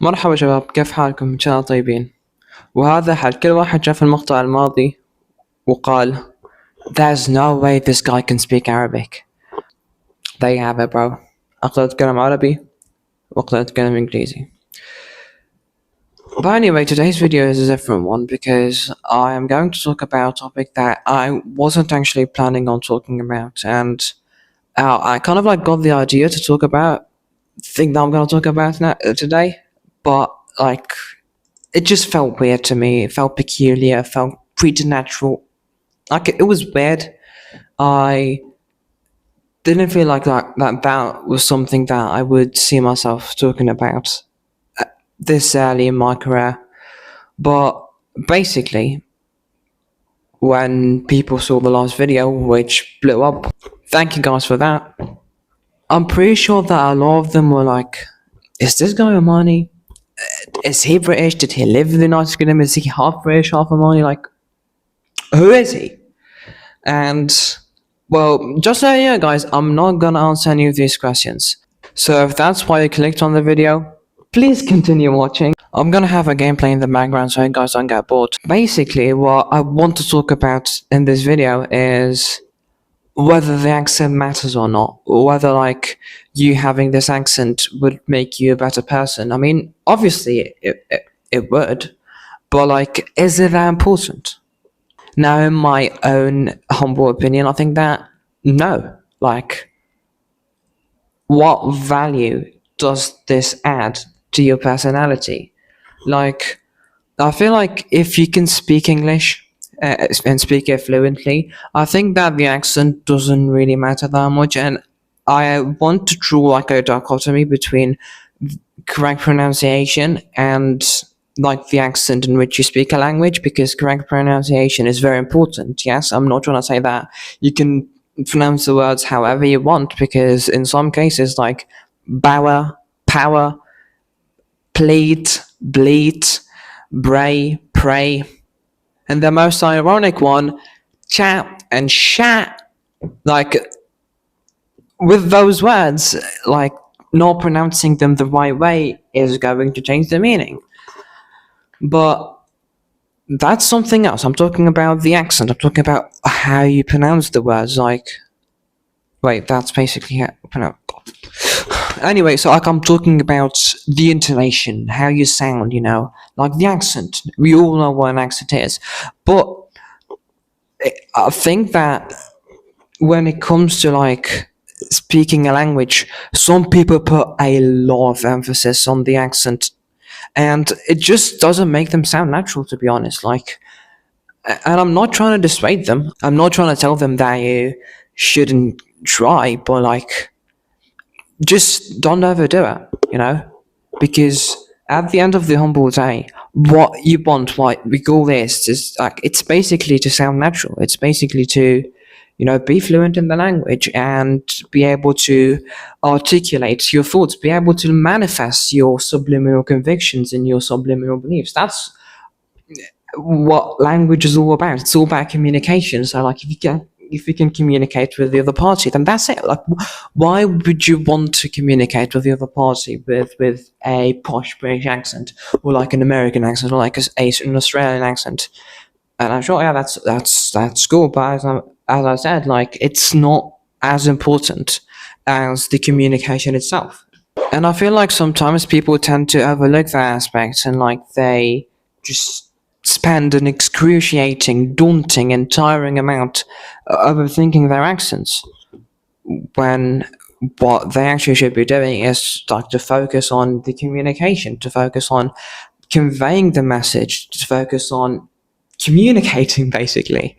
مرحبا شباب، كيف حالكم؟ إن شاء الله طيبين. وهذا حال كل واحد شاف المقطع الماضي وقال There's no way this guy can speak Arabic. There you have it bro. أقدر أتكلم عربي وأقدر أتكلم إنجليزي. But anyway, today's video is a different one because I am going to talk about a topic that I wasn't actually planning on talking about, and I kind of like got the idea to talk about the thing that I'm going to talk about today, but like it just felt weird to me. It felt peculiar. It felt preternatural. Like it was weird. I didn't feel like that was something that I would see myself talking about this early in my career. But basically, when people saw the last video, which blew up, thank you guys for that. I'm pretty sure that a lot of them were like, is this guy Omani? Is he British? Did he live in the United Kingdom? Is he half British, half Omani? Like, who is he? And, well, just so you know guys, I'm not gonna answer any of these questions. So if that's why you clicked on the video, please continue watching. I'm gonna have a gameplay in the background so you guys don't get bored. Basically, what I want to talk about in this video is whether the accent matters or not, or whether like you having this accent would make you a better person. I mean, obviously it would, but like, is it that important? Now, in my own humble opinion, I think that no. Like, what value does this add to your personality? Like, I feel like if you can speak English and speak it fluently, I think that the accent doesn't really matter that much. And I want to draw like a dichotomy between correct pronunciation and like the accent in which you speak a language, because correct pronunciation is very important. Yes, I'm not trying to say that you can pronounce the words however you want, because in some cases like bower, power, pleat, bleat, bray, pray, and the most ironic one, chat and shat, like with those words, like not pronouncing them the right way is going to change the meaning. But that's something else. I'm talking about the accent. I'm talking about how you pronounce the words. Like, wait, that's basically how. Anyway, so like I'm talking about the intonation, how you sound, you know, like the accent. We all know what an accent is, but I think that when it comes to like speaking a language, some people put a lot of emphasis on the accent, and it just doesn't make them sound natural, to be honest. Like, and I'm not trying to dissuade them. I'm not trying to tell them that you shouldn't try, but like, just don't overdo it, you know? Because at the end of the humble day, what you want, what we call this, is like, it's basically to sound natural. It's basically to, you know, be fluent in the language and be able to articulate your thoughts, be able to manifest your subliminal convictions and your subliminal beliefs. That's what language is all about. It's all about communication. So like, if you can communicate with the other party, then that's it. Like, why would you want to communicate with the other party with a posh British accent, or like an American accent, or like an Australian accent? And I'm sure, yeah, that's cool. But as I said, like, it's not as important as the communication itself. And I feel like sometimes people tend to overlook that aspect, and like they just spend an excruciating, daunting, and tiring amount overthinking their accents, when what they actually should be doing is like to focus on the communication, to focus on conveying the message, to focus on communicating, basically.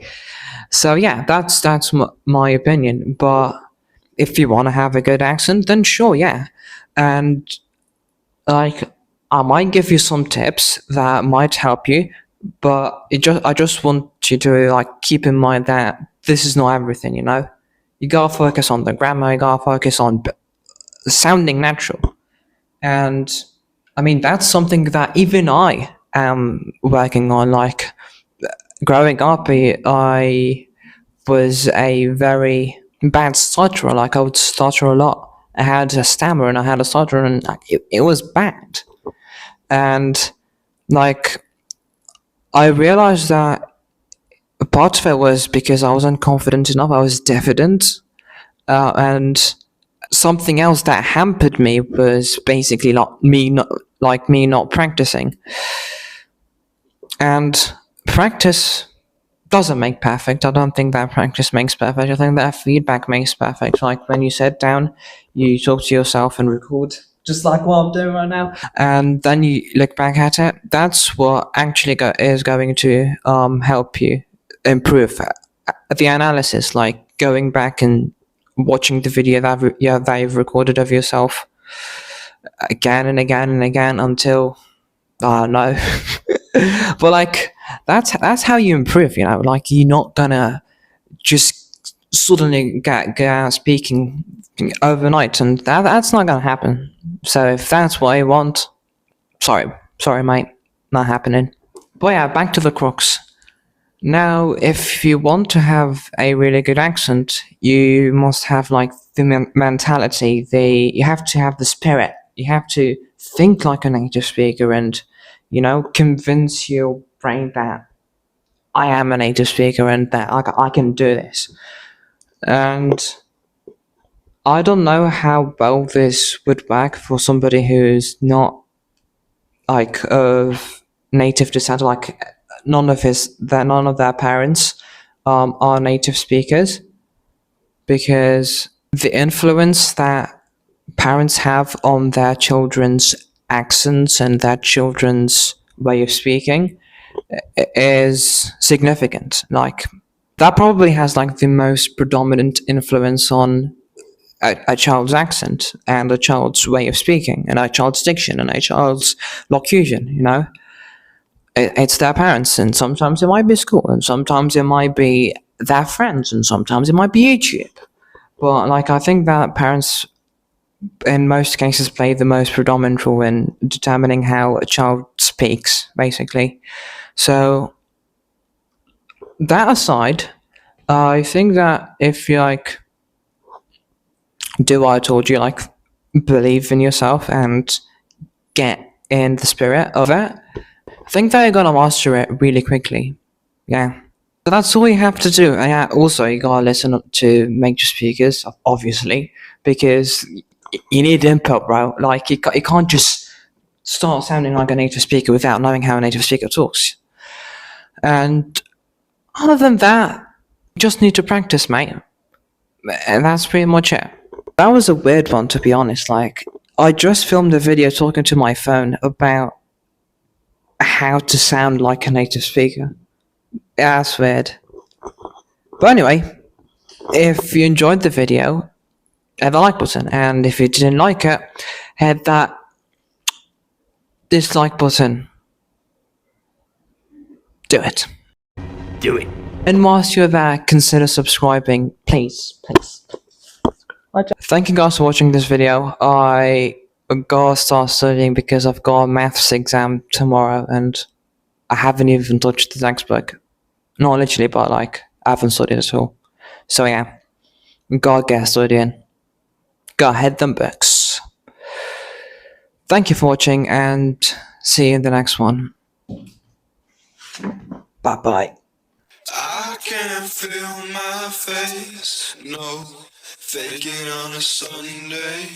So yeah, that's my opinion. But if you want to have a good accent, then sure, yeah. And like, I might give you some tips that might help you, but I just want you to like keep in mind that this is not everything, you know? You gotta focus on the grammar, you gotta focus on sounding natural. And I mean, that's something that even I am working on. Like, growing up, I was a very bad stutterer. Like, I would stutter a lot. I had a stammer and I had a stutter, and it was bad. And like I realized that part of it was because I wasn't confident enough. I was diffident, and something else that hampered me was basically me not practicing. And practice doesn't make perfect. I don't think that practice makes perfect. I think that feedback makes perfect. Like when you sit down, you talk to yourself and record, just like what I'm doing right now, and then you look back at it. That's what actually is going to help you improve the analysis. Like going back and watching the video that you've recorded of yourself again and again and again until no. But like that's how you improve, you know. Like you're not gonna just suddenly get out speaking overnight, and that's not gonna happen. So if that's what you want, sorry mate, not happening. But yeah, back to the crux. Now, if you want to have a really good accent, you must have like the mentality. You have to have the spirit. You have to think like a native speaker, and convince your brain that I am a native speaker and that I can do this. And I don't know how well this would work for somebody who's not like of native descent, like none of their parents are native speakers, because the influence that parents have on their children's accents and their children's way of speaking is significant. Like that probably has like the most predominant influence on a child's accent and a child's way of speaking and a child's diction and a child's locution. It's their parents, and sometimes it might be school, and sometimes it might be their friends, and sometimes it might be YouTube. But like I think that parents in most cases play the most predominant role in determining how a child speaks, basically. So that aside, I think that if you like do what I told you, like believe in yourself and get in the spirit of it, I think that you're gonna master it really quickly. Yeah. So that's all you have to do. And yeah, also you gotta listen to major speakers, obviously, because you need input, bro. Like you can't just start sounding like a native speaker without knowing how a native speaker talks. And other than that, you just need to practice, mate. And that's pretty much it. That was a weird one, to be honest. Like, I just filmed a video talking to my phone about how to sound like a native speaker. Yeah, that's weird. But anyway, if you enjoyed the video, hit the like button. And if you didn't like it, hit that dislike button. Do it. Do it. And whilst you're there, consider subscribing. Please. Thank you guys for watching this video. I gotta start studying because I've got a maths exam tomorrow and I haven't even touched the textbook. Not literally, but like, I haven't studied at all. So yeah, gotta get studying. Gotta head them books. Thank you for watching and see you in the next one. Bye bye. I can't feel my face, no, faking on a Sunday.